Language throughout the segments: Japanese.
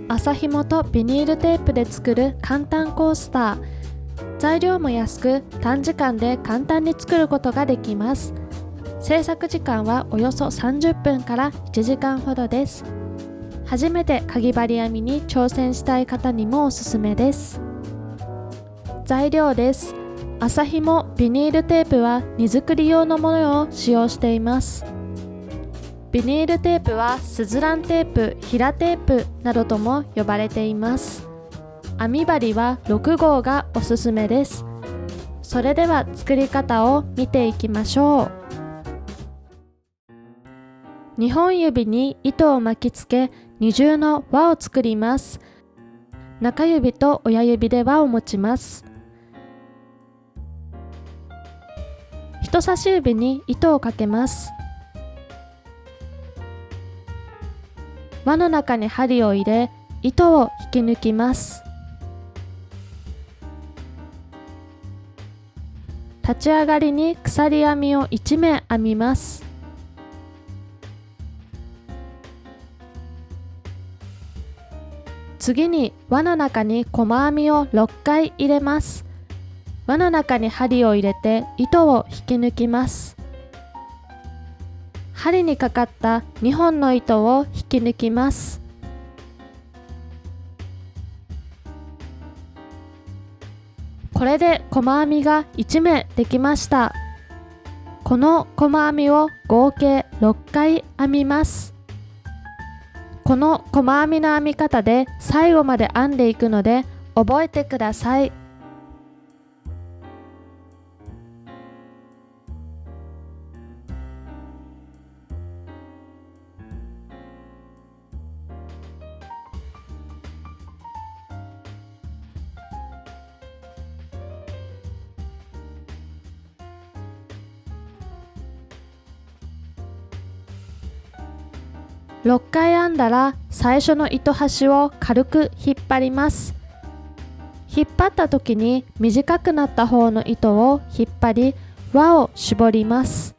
麻紐とビニールテープで作る簡単コースター。材料も安く、短時間で簡単に作ることができます。制作時間はおよそ30分から1時間ほどです。初めてかぎ針編みに挑戦したい方にもおすすめです。材料です。麻紐、ビニールテープは荷造り用のものを使用しています。ビニールテープはスズランテープ、平テープなどとも呼ばれています。編み針は6号がおすすめです。それでは作り方を見ていきましょう。2本指に糸を巻きつけ、二重の輪を作ります。中指と親指で輪を持ちます。人差し指に糸をかけます。輪の中に針を入れ、糸を引き抜きます。立ち上がりに鎖編みを1目編みます。次に輪の中に細編みを6回入れます。輪の中に針を入れて糸を引き抜きます。針にかかった2本の糸を引き抜きます。これで細編みが1目できました。この細編みを合計6回編みます。この細編みの編み方で最後まで編んでいくので覚えてください。6回編んだら最初の糸端を軽く引っ張ります。引っ張った時に短くなった方の糸を引っ張り、輪を絞ります。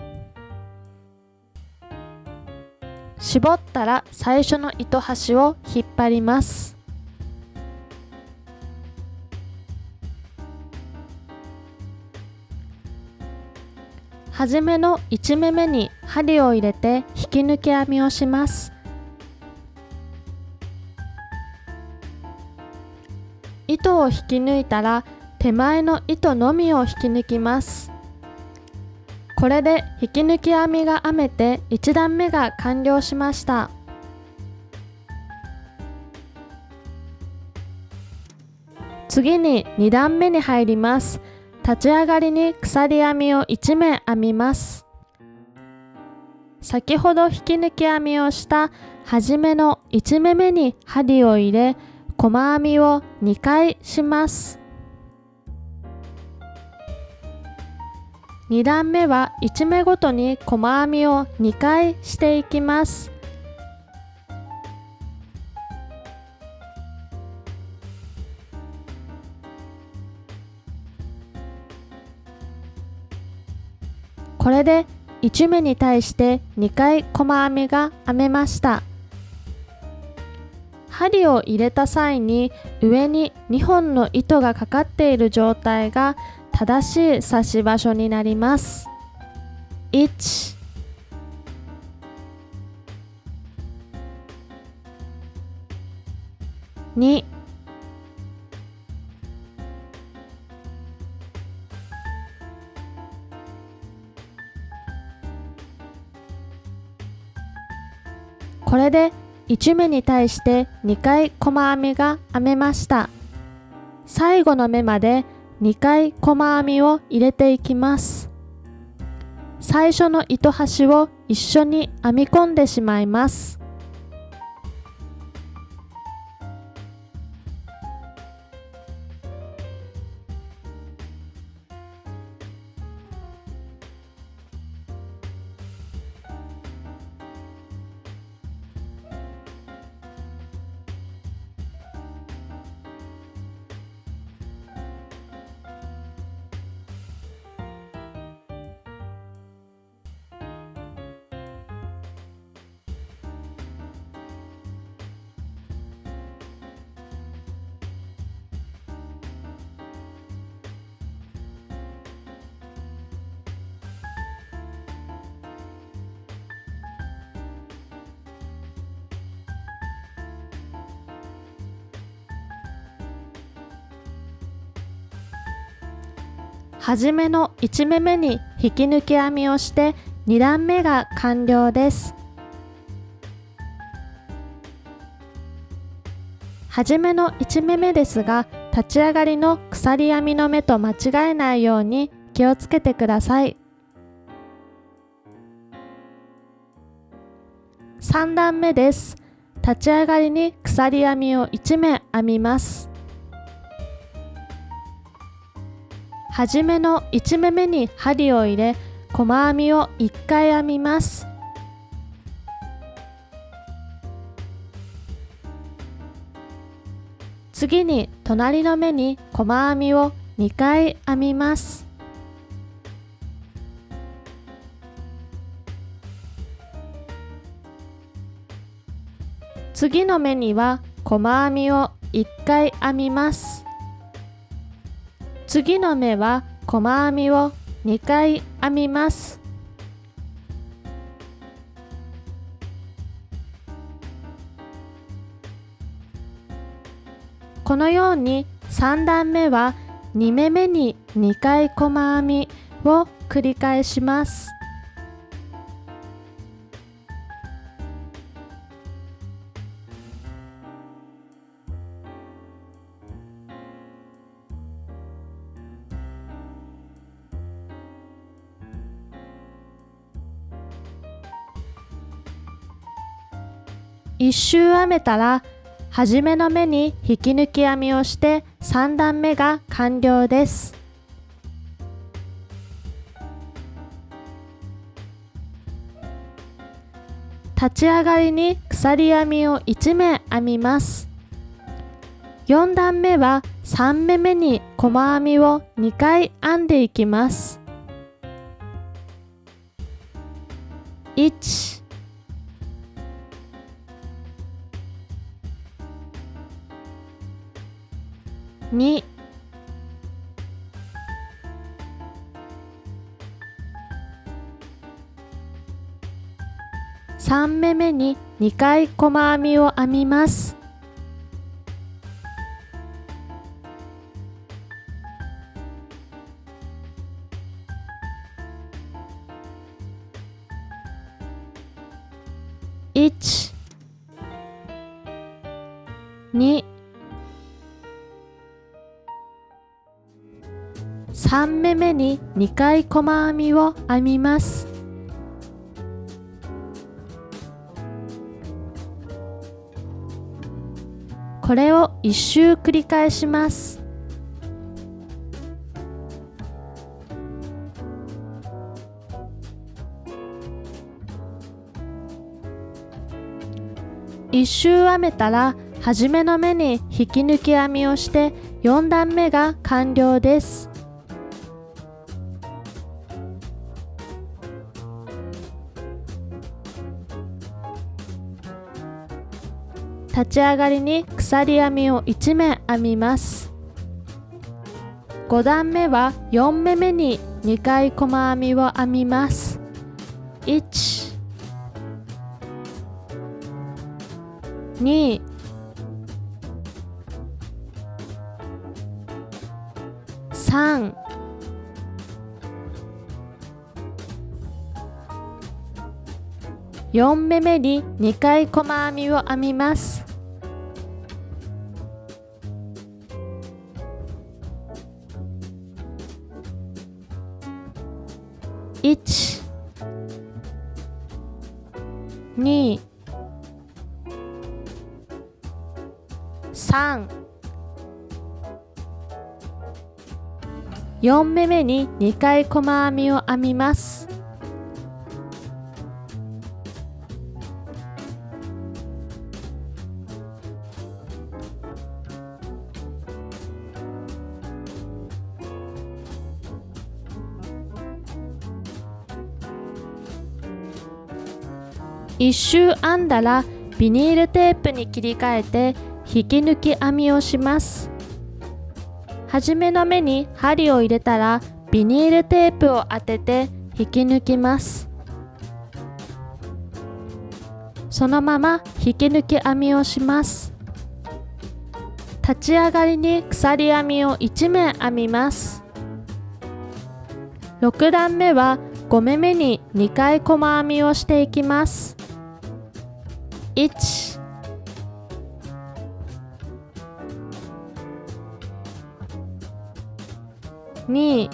絞ったら最初の糸端を引っ張ります。初めの1目めに針を入れて引き抜き編みをします。糸を引き抜いたら手前の糸のみを引き抜きます。これで引き抜き編みが編めて1段目が完了しました。次に2段目に入ります。立ち上がりに鎖編みを1目編みます。先ほど引き抜き編みをした初めの1目めに針を入れ、細編みを2回します。2段目は1目ごとに細編みを2回していきます。これで1目に対して2回細編みが編めました。針を入れた際に上に2本の糸がかかっている状態が正しい刺し場所になります。1、2、これで1目に対して2回細編みが編めました。最後の目まで2回細編みを入れていきます。最初の糸端を一緒に編み込んでしまいます。初めの1目めに引き抜き編みをして2段目が完了です。初めの1目めですが、立ち上がりの鎖編みの目と間違えないように気をつけてください。3段目です。立ち上がりに鎖編みを1目編みます。初めの1目めに針を入れ、細編みを1回編みます。次に隣の目に細編みを2回編みます。次の目には細編みを1回編みます。次の目は細編みを2回編みます。このように3段目は2目めに2回細編みを繰り返します。1周編めたら、初めの目に引き抜き編みをして3段目が完了です。立ち上がりに鎖編みを1目編みます。4段目は3目めに細編みを2回編んでいきます。1、2、3目めに2回細編みを編みます。1、2、3目めに2回細編みを編みます。これを1周繰り返します。1周編めたら、初めの目に引き抜き編みをして4段目が完了です。立ち上がりに鎖編みを1目編みます。5段目は4目めに2回細編みを編みます。1、2、3、4目めに2回細編みを編みます。1、2、3、4目めに2回細編みを編みます。1周編んだらビニールテープに切り替えて引き抜き編みをします。初めの目に針を入れたらビニールテープを当てて引き抜きます。そのまま引き抜き編みをします。立ち上がりに鎖編みを1目編みます。6段目は5目めに2回細編みをしていきます。1、2、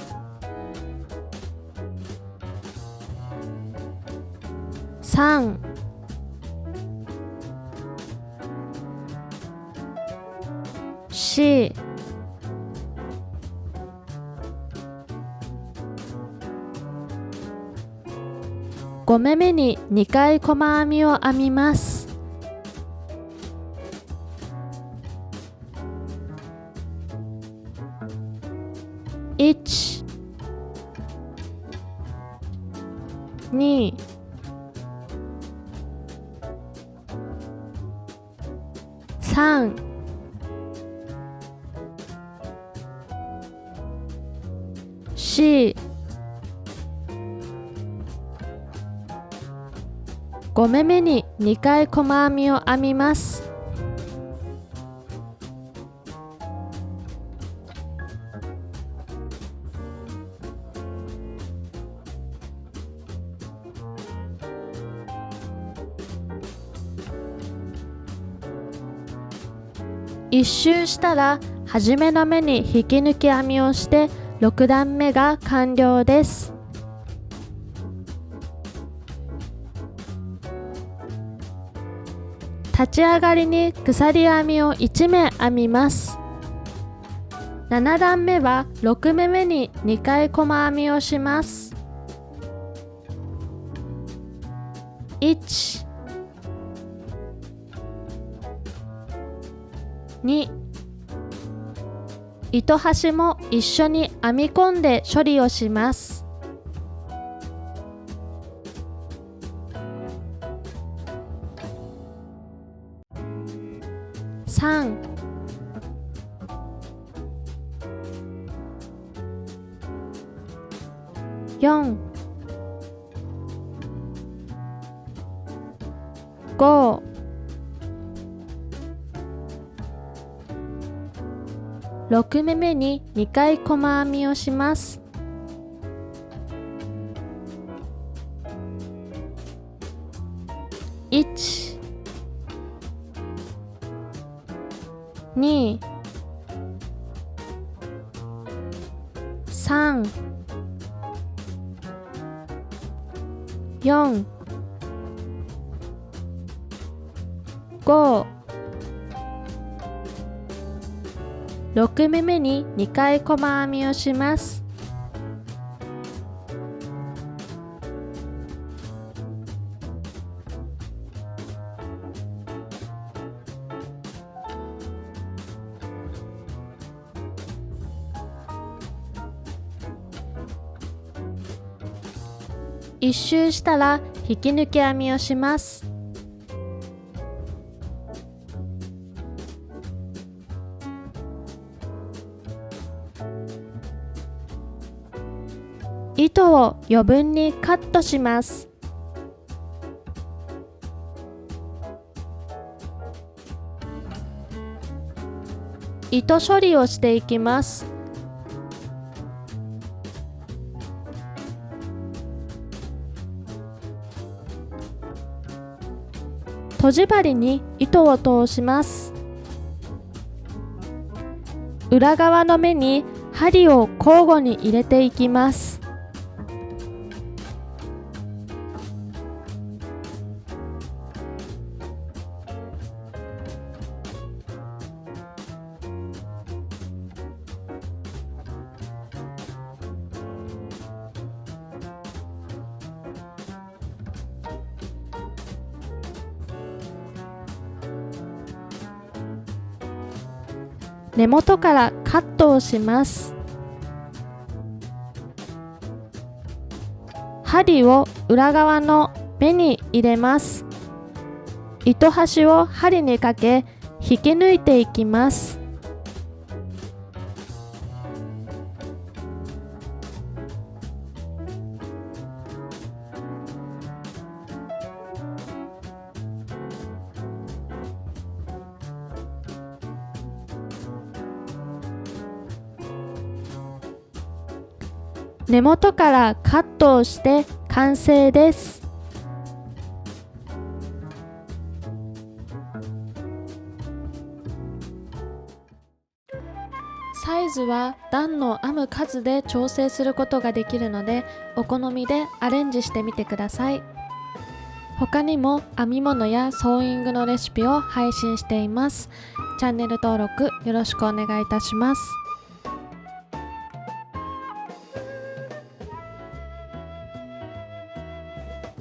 3、4、5目めに2回細編みを編みます。1、2、3、4、5目めに2回細編みを編みます。一周したら初めの目に引き抜き編みをして6段目が完了です。立ち上がりに鎖編みを1目編みます。7段目は6目めに2回細編みをします。1、2、糸端も一緒に編み込んで処理をします。3、4、5、6目めに2回細編みをします。1、2、3、4、5、6目めに2回細編みをします。一周したら引き抜き編みをします。糸を余分にカットします。糸処理をしていきます。とじ針に糸を通します。裏側の目に針を交互に入れていきます。根元からカットをします。針を裏側の目に入れます。糸端を針にかけ引き抜いていきます。根元からカットをして完成です。サイズは段の編む数で調整することができるので、お好みでアレンジしてみてください。他にも編み物やソーイングのレシピを配信しています。チャンネル登録よろしくお願いいたします。